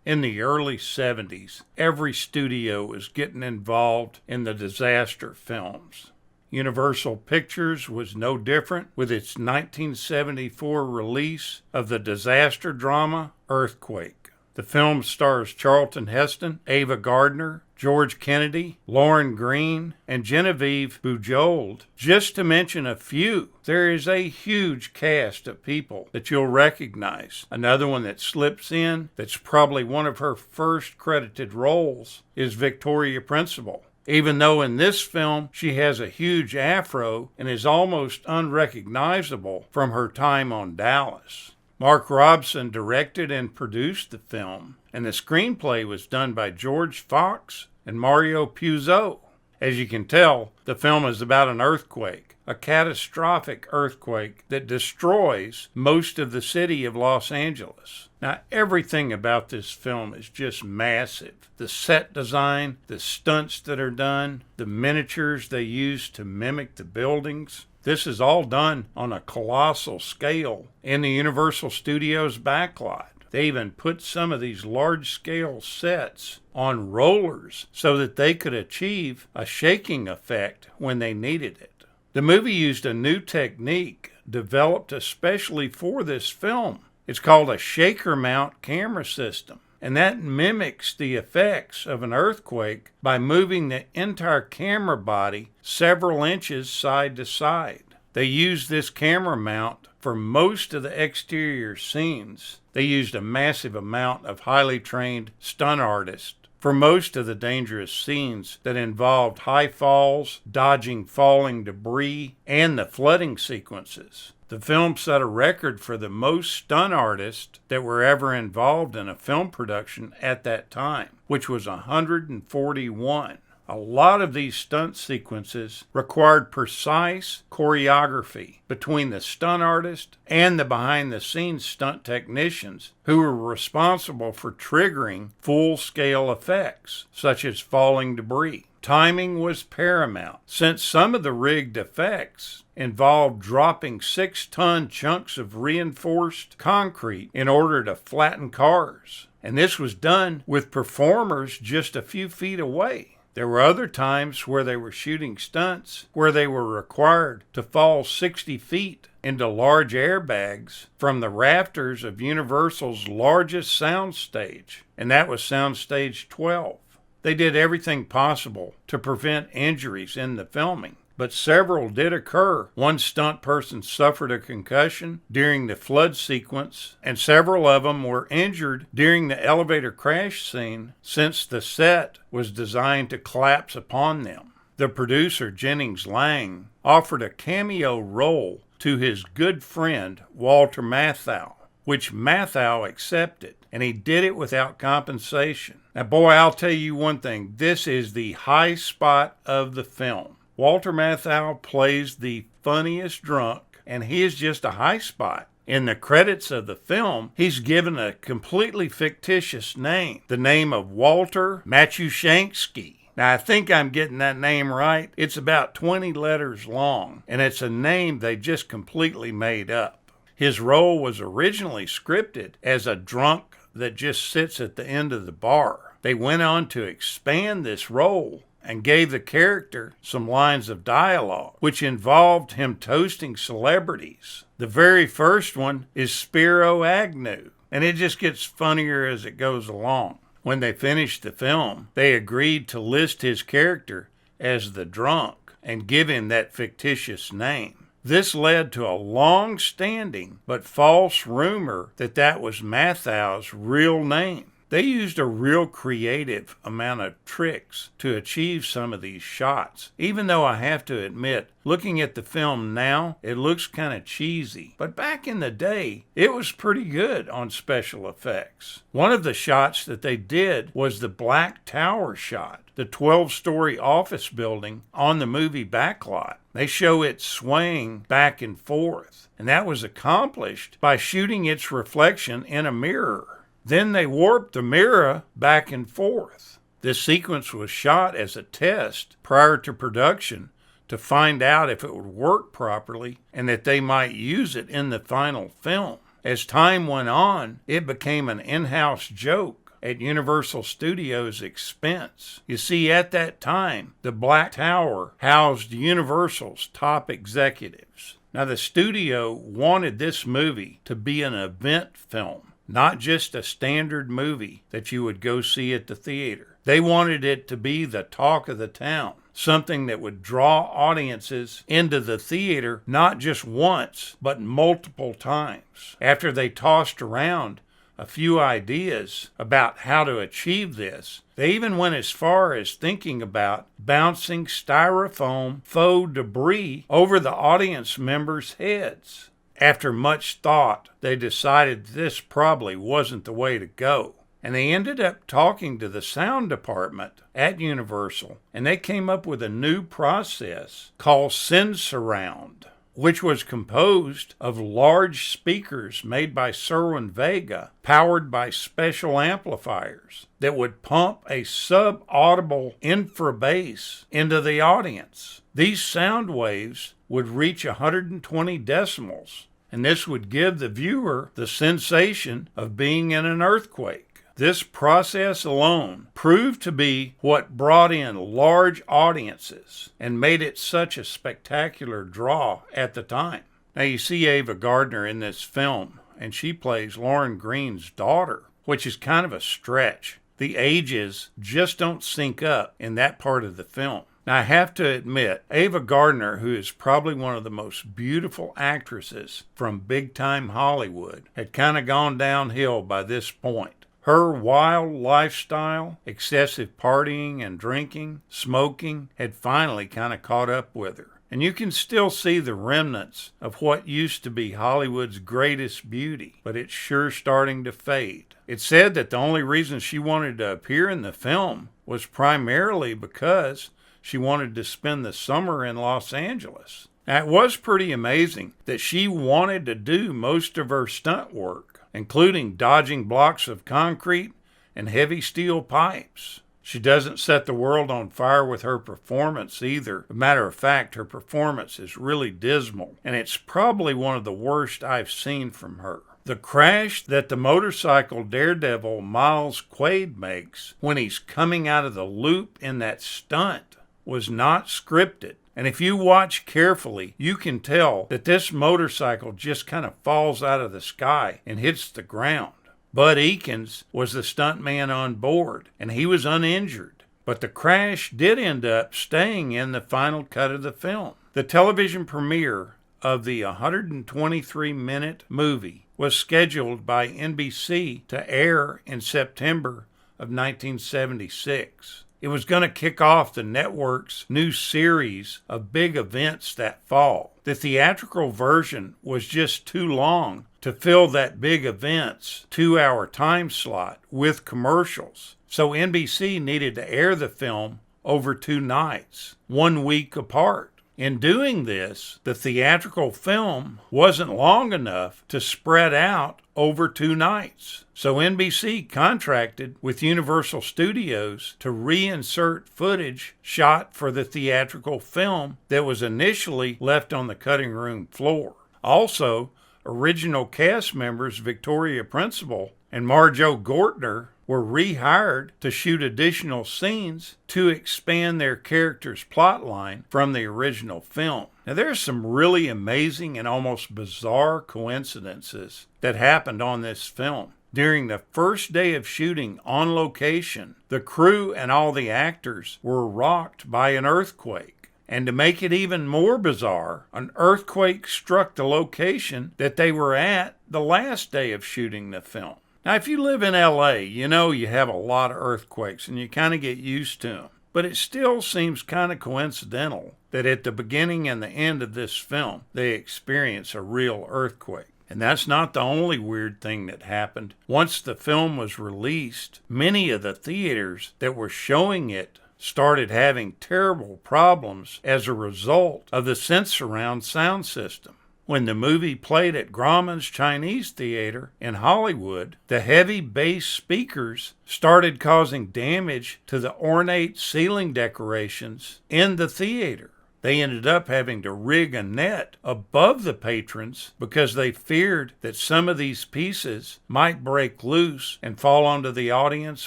In the early 70s, every studio was getting involved in the disaster films. Universal Pictures was no different with its 1974 release of the disaster drama Earthquake. The film stars Charlton Heston, Ava Gardner, George Kennedy, Lauren Green, and Genevieve Bujold, just to mention a few. There is a huge cast of people that you'll recognize. Another one that slips in, that's probably one of her first credited roles, is Victoria Principal. Even though in this film she has a huge afro and is almost unrecognizable from her time on Dallas. Mark Robson directed and produced the film, and the screenplay was done by George Fox and Mario Puzo. As you can tell, the film is about an earthquake, a catastrophic earthquake that destroys most of the city of Los Angeles. Now, everything about this film is just massive. The set design, the stunts that are done, the miniatures they use to mimic the buildings. This is all done on a colossal scale in the Universal Studios backlot. They even put some of these large-scale sets on rollers so that they could achieve a shaking effect when they needed it. The movie used a new technique developed especially for this film. It's called a shaker mount camera system, and that mimics the effects of an earthquake by moving the entire camera body several inches side to side. They used this camera mount for most of the exterior scenes. They used a massive amount of highly trained stunt artists for most of the dangerous scenes that involved high falls, dodging falling debris, and the flooding sequences. The film set a record for the most stunt artists that were ever involved in a film production at that time, which was 141. A lot of these stunt sequences required precise choreography between the stunt artist and the behind-the-scenes stunt technicians who were responsible for triggering full-scale effects, such as falling debris. Timing was paramount, since some of the rigged effects involved dropping 6-ton chunks of reinforced concrete in order to flatten cars. And this was done with performers just a few feet away. There were other times where they were shooting stunts where they were required to fall 60 feet into large airbags from the rafters of Universal's largest soundstage, and that was Soundstage 12. They did everything possible to prevent injuries in the filming, but several did occur. One stunt person suffered a concussion during the flood sequence, and several of them were injured during the elevator crash scene since the set was designed to collapse upon them. The producer, Jennings Lang, offered a cameo role to his good friend, Walter Matthau, which Matthau accepted, and he did it without compensation. Now, boy, I'll tell you one thing. This is the high spot of the film. Walter Matthau plays the funniest drunk, and he is just a high spot. In the credits of the film, he's given a completely fictitious name, the name of Walter Matushansky. Now, I think I'm getting that name right. It's about 20 letters long, and it's a name they just completely made up. His role was originally scripted as a drunk that just sits at the end of the bar. They went on to expand this role and gave the character some lines of dialogue, which involved him toasting celebrities. The very first one is Spiro Agnew, and it just gets funnier as it goes along. When they finished the film, they agreed to list his character as the drunk and give him that fictitious name. This led to a long-standing but false rumor that that was Matthau's real name. They used a real creative amount of tricks to achieve some of these shots, even though I have to admit, looking at the film now, it looks kind of cheesy. But back in the day, it was pretty good on special effects. One of the shots that they did was the Black Tower shot, the 12-story office building on the movie backlot. They show it swaying back and forth, and that was accomplished by shooting its reflection in a mirror. Then they warped the mirror back and forth. This sequence was shot as a test prior to production to find out if it would work properly and that they might use it in the final film. As time went on, it became an in-house joke. at Universal Studios' expense. You see, at that time, the Black Tower housed Universal's top executives. Now, the studio wanted this movie to be an event film, not just a standard movie that you would go see at the theater. They wanted it to be the talk of the town, something that would draw audiences into the theater not just once, but multiple times. After they tossed around a few ideas about how to achieve this, they even went as far as thinking about bouncing styrofoam faux debris over the audience members' heads. After much thought, they decided this probably wasn't the way to go. And they ended up talking to the sound department at Universal, and they came up with a new process called Sensurround, which was composed of large speakers made by Cerwin-Vega, powered by special amplifiers that would pump a sub-audible infrabass into the audience. These sound waves would reach 120 decibels, and this would give the viewer the sensation of being in an earthquake. This process alone proved to be what brought in large audiences and made it such a spectacular draw at the time. Now you see Ava Gardner in this film, and she plays Lauren Green's daughter, which is kind of a stretch. The ages just don't sync up in that part of the film. Now, I have to admit, Ava Gardner, who is probably one of the most beautiful actresses from big-time Hollywood, had kind of gone downhill by this point. Her wild lifestyle, excessive partying and drinking, smoking, had finally kind of caught up with her. And you can still see the remnants of what used to be Hollywood's greatest beauty, but it's sure starting to fade. It's said that the only reason she wanted to appear in the film was primarily because she wanted to spend the summer in Los Angeles. Now, it was pretty amazing that she wanted to do most of her stunt work, including dodging blocks of concrete and heavy steel pipes. She doesn't set the world on fire with her performance either. As a matter of fact, her performance is really dismal, and it's probably one of the worst I've seen from her. The crash that the motorcycle daredevil Miles Quaid makes when he's coming out of the loop in that stunt was not scripted. And if you watch carefully, you can tell that this motorcycle just kind of falls out of the sky and hits the ground. Bud Eakins was the stuntman on board, and he was uninjured. But the crash did end up staying in the final cut of the film. The television premiere of the 123-minute movie was scheduled by NBC to air in September of 1976. It was going to kick off the network's new series of big events that fall. The theatrical version was just too long to fill that big event's 2-hour time slot with commercials. So NBC needed to air the film over 2 nights, 1 week apart. In doing this, the theatrical film wasn't long enough to spread out over 2 nights. So NBC contracted with Universal Studios to reinsert footage shot for the theatrical film that was initially left on the cutting room floor. Also, original cast members Victoria Principal and Marjo Gortner were rehired to shoot additional scenes to expand their characters' plotline from the original film. Now, there's some really amazing and almost bizarre coincidences that happened on this film. During the first day of shooting on location, the crew and all the actors were rocked by an earthquake. And to make it even more bizarre, an earthquake struck the location that they were at the last day of shooting the film. Now, if you live in LA, you know you have a lot of earthquakes and you kind of get used to them. But it still seems kind of coincidental that at the beginning and the end of this film, they experience a real earthquake. And that's not the only weird thing that happened. Once the film was released, many of the theaters that were showing it started having terrible problems as a result of the Sensurround sound system. When the movie played at Grauman's Chinese Theater in Hollywood, the heavy bass speakers started causing damage to the ornate ceiling decorations in the theater. They ended up having to rig a net above the patrons because they feared that some of these pieces might break loose and fall onto the audience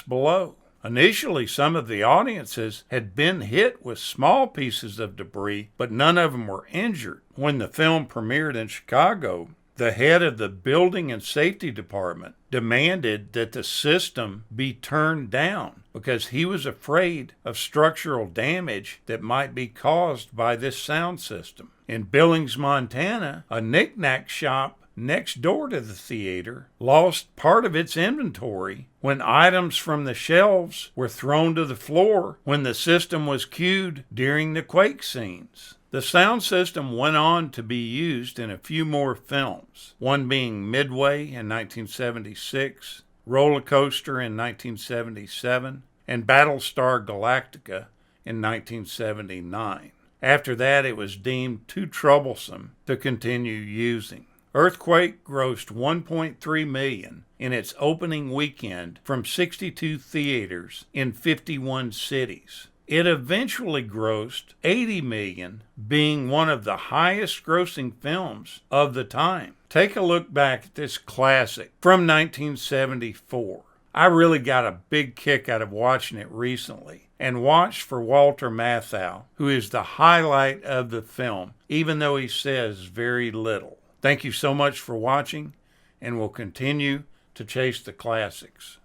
below. Initially, some of the audiences had been hit with small pieces of debris, but none of them were injured. When the film premiered in Chicago, the head of the Building and Safety Department demanded that the system be turned down because he was afraid of structural damage that might be caused by this sound system. In Billings, Montana, a knick-knack shop next door to the theater lost part of its inventory when items from the shelves were thrown to the floor when the system was cued during the quake scenes. The sound system went on to be used in a few more films, one being Midway in 1976, Roller Coaster in 1977, and Battlestar Galactica in 1979. After that, it was deemed too troublesome to continue using. Earthquake grossed $1.3 million in its opening weekend from 62 theaters in 51 cities. It eventually grossed $80 million, being one of the highest grossing films of the time. Take a look back at this classic from 1974. I really got a big kick out of watching it recently, and watched for Walter Matthau, who is the highlight of the film, even though he says very little. Thank you so much for watching, and we'll continue to chase the classics.